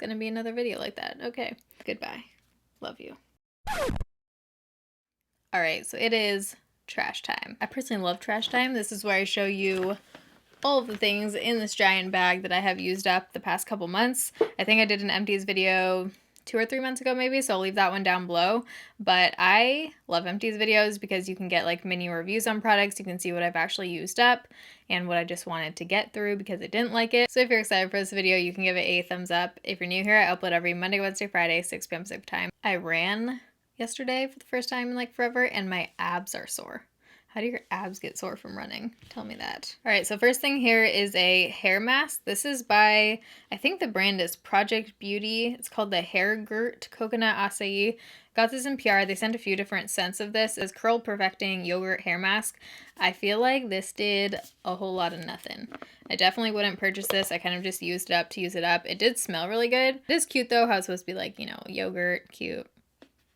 gonna be another video like that. Okay, goodbye. Love you. All right, so it is trash time. I personally love trash time. This is where I show you all of the things in this giant bag that I have used up the past couple months. I think I did an empties video 2 or 3 months ago maybe, so I'll leave that one down below. But I love empties videos because you can get like mini reviews on products. You can see what I've actually used up and what I just wanted to get through because I didn't like it. So if you're excited for this video, you can give it a thumbs up. If you're new here, I upload every Monday, Wednesday, Friday, 6 p.m. Pacific time. I ran yesterday for the first time in like forever and my abs are sore. How do your abs get sore from running? Tell me that. All right, so first thing here is a hair mask. This is by, I think the brand is Project Beauty. It's called the Hair Gurt Coconut Acai. Got this in PR. They sent a few different scents of this. It's Curl Perfecting Yogurt Hair Mask. I feel like this did a whole lot of nothing. I definitely wouldn't purchase this. I kind of just used it up to use it up. It did smell really good. It is cute though, how it's supposed to be like, you know, yogurt, cute.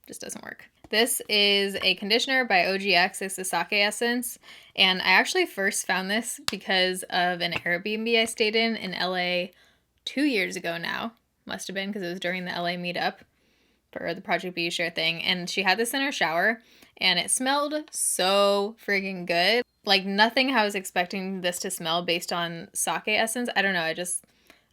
Just doesn't work. This is a conditioner by OGX. It's the sake essence. And I actually first found this because of an Airbnb I stayed in LA 2 years ago now. Must have been because it was during the LA meetup for the Project Beauty Share thing. And she had this in her shower and it smelled so freaking good. Like nothing I was expecting this to smell based on sake essence. I don't know.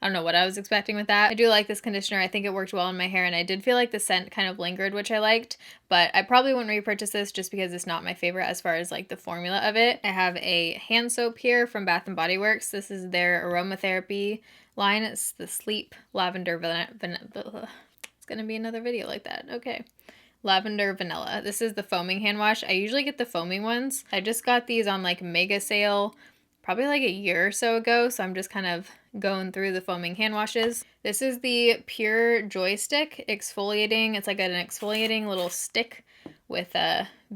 I don't know what I was expecting with that. I do like this conditioner. I think it worked well in my hair and I did feel like the scent kind of lingered, which I liked, but I probably wouldn't repurchase this just because it's not my favorite as far as like the formula of it. I have a hand soap here from Bath & Body Works. This is their aromatherapy line. It's the Sleep Lavender Vanilla. It's gonna be another video like that. Okay. Lavender Vanilla. This is the foaming hand wash. I usually get the foaming ones. I just got these on like mega sale probably like a year or so ago, so I'm just kind of going through the foaming hand washes. This is the Pure Joystick exfoliating. It's like an exfoliating little stick with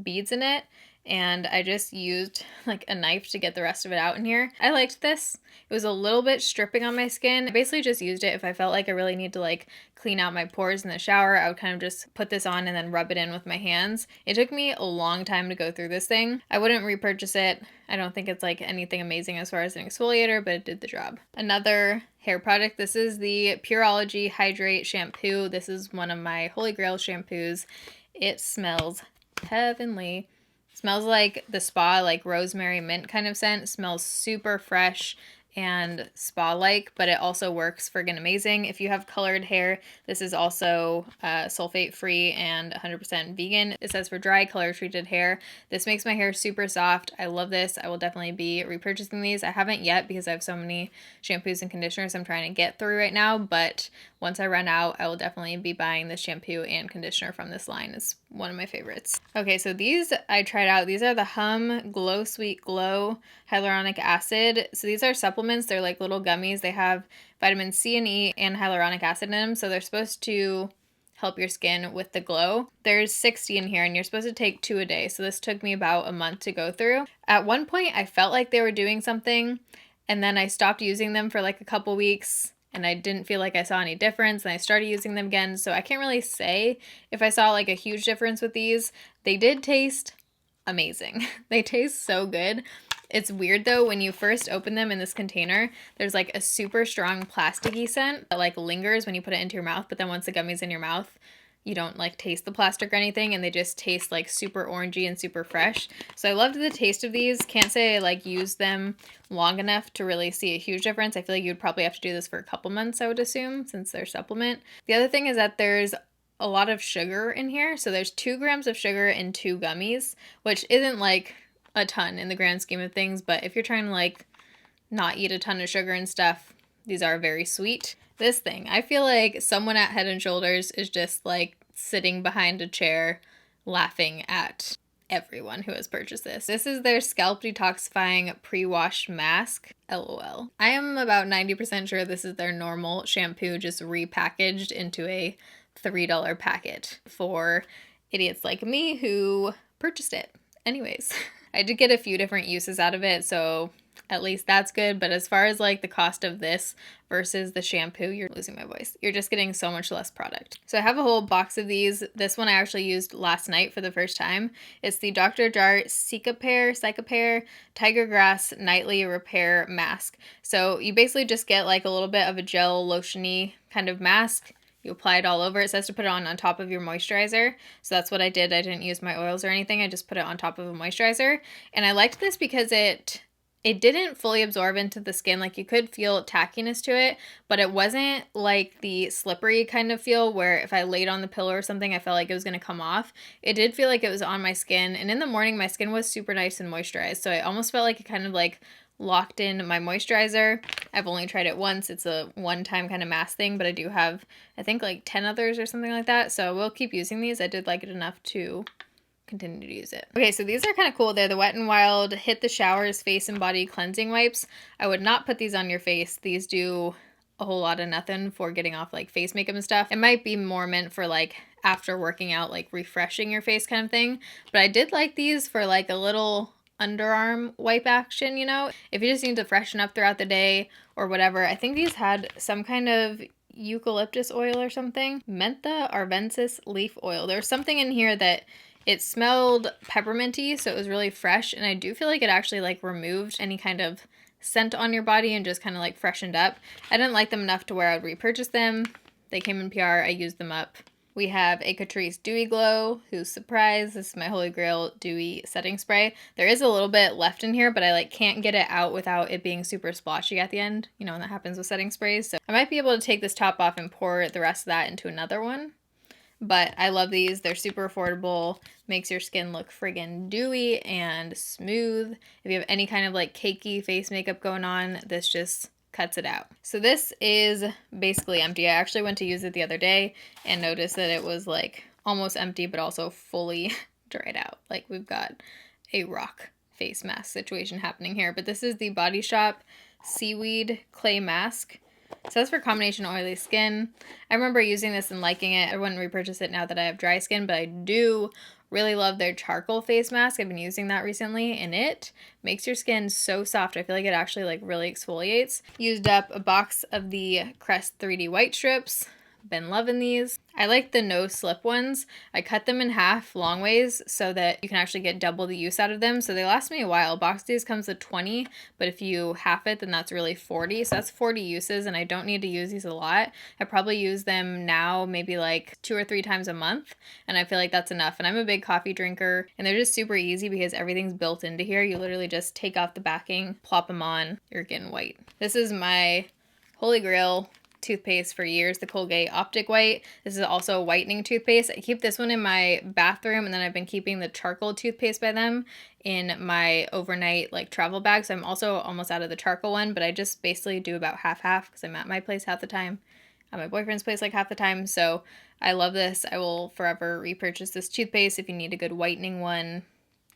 beads in it. And I just used like a knife to get the rest of it out in here. I liked this. It was a little bit stripping on my skin. I basically just used it if I felt like I really need to like clean out my pores in the shower. I would kind of just put this on and then rub it in with my hands. It took me a long time to go through this thing. I wouldn't repurchase it. I don't think it's like anything amazing as far as an exfoliator, but it did the job. Another hair product. This is the Pureology Hydrate Shampoo. This is one of my holy grail shampoos. It smells heavenly. Smells like the spa, like rosemary mint kind of scent. It smells super fresh and spa-like, but it also works friggin' amazing. If you have colored hair, this is also sulfate-free and 100% vegan. It says for dry, color-treated hair. This makes my hair super soft. I love this. I will definitely be repurchasing these. I haven't yet because I have so many shampoos and conditioners I'm trying to get through right now, but once I run out, I will definitely be buying this shampoo and conditioner from this line. It's one of my favorites. Okay, so these I tried out. These are the Hum Glow Sweet Glow Hyaluronic Acid. So these are supplements. They're like little gummies. They have vitamin C and E and hyaluronic acid in them. So they're supposed to help your skin with the glow. There's 60 in here and you're supposed to take 2 a day. So this took me about a month to go through. At one point, I felt like they were doing something and then I stopped using them for like a couple weeks and I didn't feel like I saw any difference and I started using them again. So I can't really say if I saw like a huge difference with these. They did taste amazing. They taste so good. It's weird though, when you first open them in this container, there's like a super strong plasticky scent that like lingers when you put it into your mouth, but then once the gummy's in your mouth, you don't like taste the plastic or anything and they just taste like super orangey and super fresh. So I loved the taste of these. Can't say I like used them long enough to really see a huge difference. I feel like you'd probably have to do this for a couple months, I would assume, since they're supplement. The other thing is that there's a lot of sugar in here. So there's 2 grams of sugar in 2 gummies, which isn't like a ton in the grand scheme of things, but if you're trying to like not eat a ton of sugar and stuff, these are very sweet. This thing, I feel like someone at Head & Shoulders is just like sitting behind a chair laughing at everyone who has purchased this. This is their Scalp Detoxifying Pre-Wash Mask. LOL. I am about 90% sure this is their normal shampoo just repackaged into a $3 packet for idiots like me who purchased it. Anyways, I did get a few different uses out of it, so at least that's good. But as far as like the cost of this versus the shampoo, you're losing my voice. You're just getting so much less product. So I have a whole box of these. This one I actually used last night for the first time. It's the Dr. Jart Cicapair Tiger Grass Nightly Repair Mask. So you basically just get like a little bit of a gel lotiony kind of mask. You apply it all over. It says to put it on top of your moisturizer. So that's what I did. I didn't use my oils or anything. I just put it on top of a moisturizer. And I liked this because it didn't fully absorb into the skin. Like, you could feel tackiness to it, but it wasn't like the slippery kind of feel where if I laid on the pillow or something, I felt like it was going to come off. It did feel like it was on my skin. And in the morning, my skin was super nice and moisturized. So I almost felt like it kind of like locked in my moisturizer. I've only tried it once. It's a one-time kind of mask thing, but I do have, I think, like 10 others or something like that. So we'll keep using these. I did like it enough to continue to use it. Okay, so these are kind of cool. They're the Wet n Wild Hit the Showers Face and Body Cleansing Wipes. I would not put these on your face. These do a whole lot of nothing for getting off like face makeup and stuff. It might be more meant for like after working out, like refreshing your face kind of thing. But I did like these for like a little underarm wipe action, you know? If you just need to freshen up throughout the day or whatever. I think these had some kind of eucalyptus oil or something. Mentha arvensis leaf oil. There was something in here that it smelled pepperminty, so it was really fresh, and I do feel like it actually like removed any kind of scent on your body and just kind of like freshened up. I didn't like them enough to where I would repurchase them. They came in PR. I used them up. We have a Catrice Dewy Glow, who's surprise. This is my Holy Grail Dewy Setting Spray. There is a little bit left in here, but I like can't get it out without it being super splotchy at the end. You know, when that happens with setting sprays. So I might be able to take this top off and pour the rest of that into another one. But I love these. They're super affordable. Makes your skin look friggin' dewy and smooth. If you have any kind of like cakey face makeup going on, this just cuts it out. So this is basically empty. I actually went to use it the other day and noticed that it was like almost empty, but also fully dried out. Like, we've got a rock face mask situation happening here. But this is the Body Shop Seaweed Clay Mask. It says for combination oily skin. I remember using this and liking it. I wouldn't repurchase it now that I have dry skin, but I do really love their charcoal face mask. I've been using that recently, and it makes your skin so soft. I feel like it actually like really exfoliates. Used up a box of the Crest 3D white strips. Been loving these. I like the no slip ones. I cut them in half long ways so that you can actually get double the use out of them. So they last me a while. A box of these comes with 20, but if you half it, then that's really 40. So that's 40 uses, and I don't need to use these a lot. I probably use them now maybe like 2 or 3 times a month, and I feel like that's enough. And I'm a big coffee drinker, and they're just super easy because everything's built into here. You literally just take off the backing, plop them on, you're getting white. This is my Holy Grail toothpaste for years, the Colgate Optic White. This is also a whitening toothpaste. I keep this one in my bathroom, and then I've been keeping the charcoal toothpaste by them in my overnight like travel bag. So I'm also almost out of the charcoal one, but I just basically do about half because I'm at my place half the time, at my boyfriend's place like half the time. So I love this. I will forever repurchase this toothpaste. If you need a good whitening one,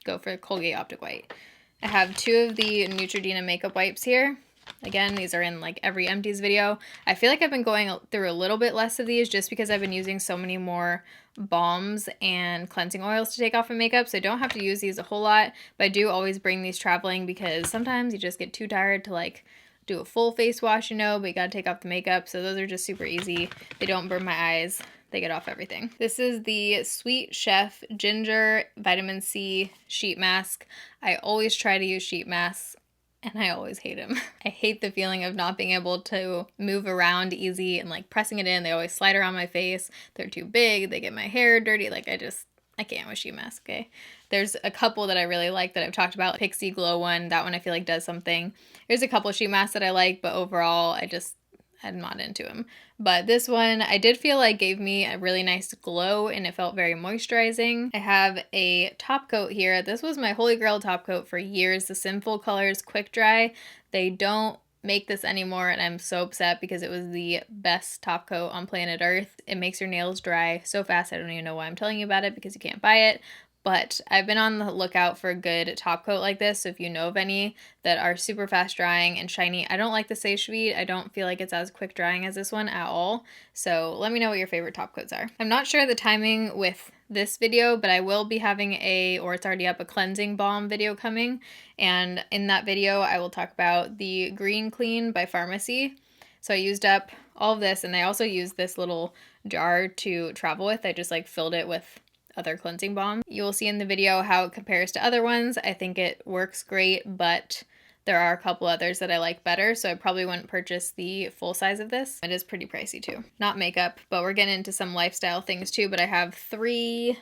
go for Colgate Optic White. I have 2 of the Neutrogena makeup wipes here. Again, these are in like every Empties video. I feel like I've been going through a little bit less of these just because I've been using so many more balms and cleansing oils to take off my makeup, so I don't have to use these a whole lot, but I do always bring these traveling because sometimes you just get too tired to like do a full face wash, you know, but you gotta take off the makeup. So those are just super easy. They don't burn my eyes. They get off everything. This is the Sweet Chef Ginger Vitamin C Sheet Mask. I always try to use sheet masks, and I always hate them. I hate the feeling of not being able to move around easy and like pressing it in. They always slide around my face. They're too big. They get my hair dirty. Like, I can't with sheet mask, okay? There's a couple that I really like that I've talked about. Pixie Glow one. That one I feel like does something. There's a couple sheet masks that I like, but overall I'm not into them. But this one I did feel like gave me a really nice glow, and it felt very moisturizing. I have a top coat here. This was my Holy Grail top coat for years, the SinfulColors Quick Dry. They don't make this anymore, and I'm so upset because it was the best top coat on planet Earth. It makes your nails dry so fast. I don't even know why I'm telling you about it because you can't buy it. but I've been on the lookout for a good top coat like this. So if you know of any that are super fast drying and shiny, I don't like the Sage Sweet. I don't feel like it's as quick drying as this one at all. So let me know what your favorite top coats are. I'm not sure the timing with this video, but I will be having or it's already up, a cleansing balm video coming. And in that video, I will talk about the Green Clean by Pharmacy. So I used up all of this, and I also used this little jar to travel with. I just like filled it with other cleansing balm. You will see in the video how it compares to other ones. I think it works great, but there are a couple others that I like better, so I probably wouldn't purchase the full size of this. It is pretty pricey too. Not makeup, but we're getting into some lifestyle things too, but I have 3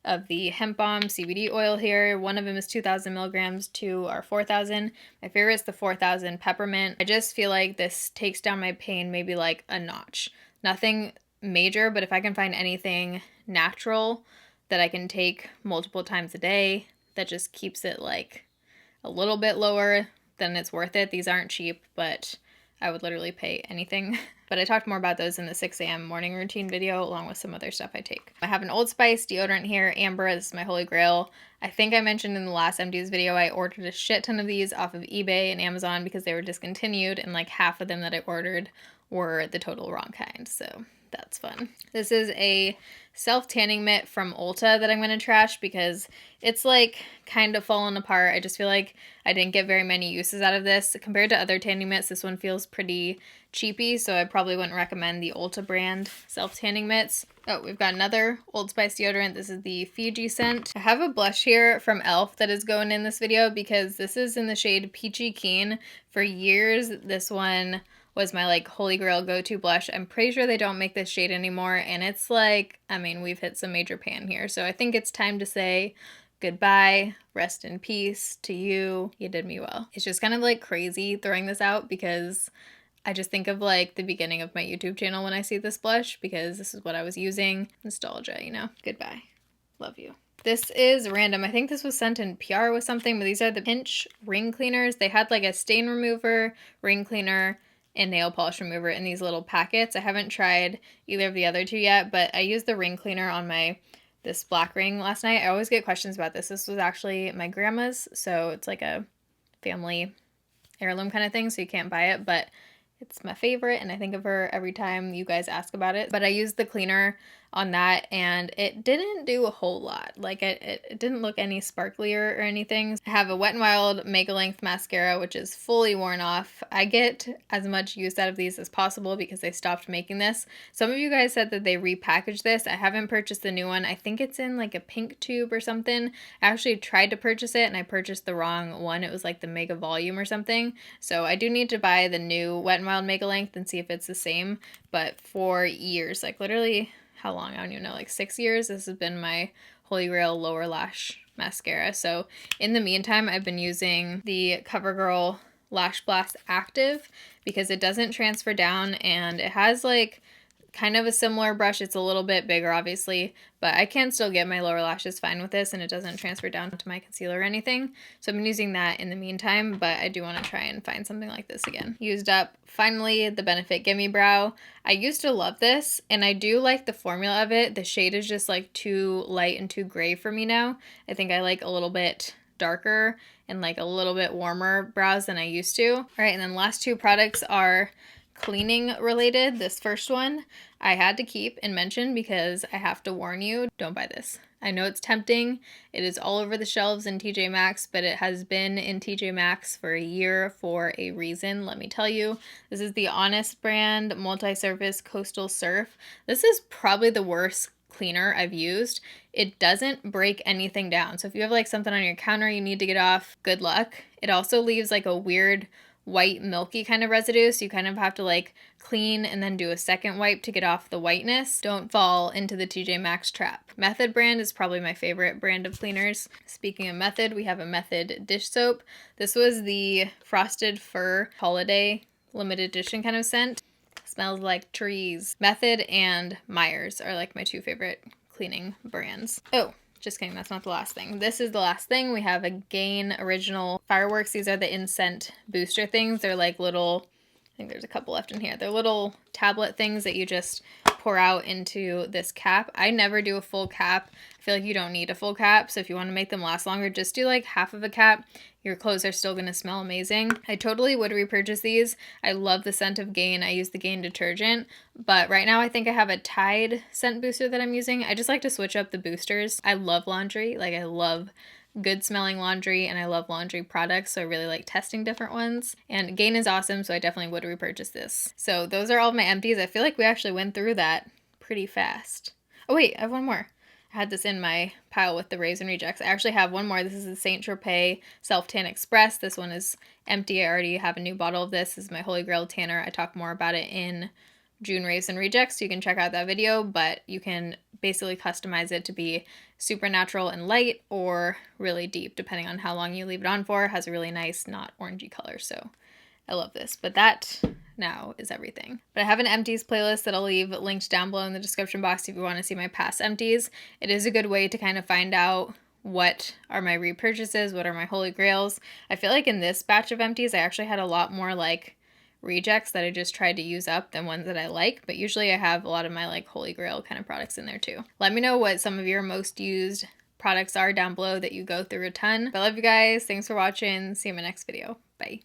of the hemp balm CBD oil here. One of them is 2,000 milligrams, 2 are 4,000. My favorite is the 4,000 peppermint. I just feel like this takes down my pain maybe like a notch. Nothing major, but if I can find anything natural that I can take multiple times a day that just keeps it like a little bit lower, then it's worth it. These aren't cheap, but I would literally pay anything. But I talked more about those in the 6 a.m. morning routine video, along with some other stuff I take. I have an Old Spice deodorant here, Amber. This is my holy grail. I think I mentioned in the last Empties video, I ordered a shit ton of these off of eBay and Amazon because they were discontinued, and like half of them that I ordered were the total wrong kind. So that's fun. This is a self-tanning mitt from Ulta that I'm going to trash because it's like kind of fallen apart. I just feel like I didn't get very many uses out of this. Compared to other tanning mitts, this one feels pretty cheapy, so I probably wouldn't recommend the Ulta brand self-tanning mitts. Oh, we've got another Old Spice deodorant. This is the Fiji scent. I have a blush here from e.l.f. that is going in this video because this is in the shade Peachy Keen. For years, this one was my like holy grail go-to blush. I'm pretty sure they don't make this shade anymore, and it's like, I mean, we've hit some major pan here, so I think it's time to say goodbye, rest in peace to you. You did me well. It's just kind of like crazy throwing this out because I just think of like the beginning of my YouTube channel when I see this blush because this is what I was using. Nostalgia, you know. Goodbye. Love you. This is random. I think this was sent in PR with something, but these are the Pinch ring cleaners. They had like a stain remover, ring cleaner, and nail polish remover in these little packets. I haven't tried either of the other two yet, but I used the ring cleaner on this black ring last night. I always get questions about this. This was actually my grandma's, so it's like a family heirloom kind of thing, so you can't buy it, but it's my favorite, and I think of her every time you guys ask about it. But I used the cleaner on that, and it didn't do a whole lot. Like, it didn't look any sparklier or anything. I have a Wet n Wild Mega Length mascara, which is fully worn off. I get as much use out of these as possible because they stopped making this. Some of you guys said that they repackaged this. I haven't purchased the new one. I think it's in like a pink tube or something. I actually tried to purchase it, and I purchased the wrong one. It was like the Mega Volume or something. So I do need to buy the new Wet n Wild Mega Length and see if it's the same. But for years, like literally, how long? I don't even know, like 6 years, this has been my holy grail lower lash mascara. So in the meantime, I've been using the CoverGirl Lash Blast Active because it doesn't transfer down, and it has like kind of a similar brush. It's a little bit bigger, obviously, but I can still get my lower lashes fine with this, and it doesn't transfer down to my concealer or anything. So I've been using that in the meantime, but I do want to try and find something like this again. Used up, finally, the Benefit Gimme Brow. I used to love this, and I do like the formula of it. The shade is just like too light and too gray for me now. I think I like a little bit darker and like a little bit warmer brows than I used to. All right, and then last 2 products are cleaning related. This first one I had to keep and mention because I have to warn you, don't buy this. I know it's tempting. It is all over the shelves in TJ Maxx, but it has been in TJ Maxx for a year for a reason, let me tell you. This is the Honest brand Multi-Surface Coastal Surf. This is probably the worst cleaner I've used. It doesn't break anything down. So if you have like something on your counter you need to get off, good luck. It also leaves like a weird white milky kind of residue, so you kind of have to like clean and then do a second wipe to get off the whiteness. Don't fall into the TJ Maxx trap. Method brand is probably my favorite brand of cleaners. Speaking of Method, we have a Method dish soap. This was the Frosted Fur Holiday limited edition kind of scent. Smells like trees. Method and Myers are like my 2 favorite cleaning brands. Oh, just kidding, that's not the last thing. This is the last thing. We have a Gain Original Fireworks. These are the Incent booster things. They're like little, I think there's a couple left in here. They're little tablet things that you just pour out into this cap. I never do a full cap. I feel like you don't need a full cap, so if you want to make them last longer, just do like half of a cap. Your clothes are still going to smell amazing. I totally would repurchase these. I love the scent of Gain. I use the Gain detergent, but right now I think I have a Tide scent booster that I'm using. I just like to switch up the boosters. I love laundry. Like, I love good smelling laundry, and I love laundry products, so I really like testing different ones. And Gain is awesome, so I definitely would repurchase this. So those are all of my empties. I feel like we actually went through that pretty fast. Oh wait, I have one more. I had this in my pile with the Raisin Rejects. I actually have one more. This is the Saint Tropez Self Tan Express. This one is empty. I already have a new bottle of this. This is my Holy Grail tanner. I talk more about it in June Raisin Rejects, so you can check out that video, but you can basically customize it to be super natural and light or really deep, depending on how long you leave it on for. It has a really nice, not orangey color, so I love this. But that now is everything. But I have an empties playlist that I'll leave linked down below in the description box if you want to see my past empties. It is a good way to kind of find out what are my repurchases, what are my holy grails. I feel like in this batch of empties, I actually had a lot more like rejects that I just tried to use up than ones that I like, but usually I have a lot of my like holy grail kind of products in there too. Let me know what some of your most used products are down below that you go through a ton. I love you guys. Thanks for watching. See you in my next video. Bye.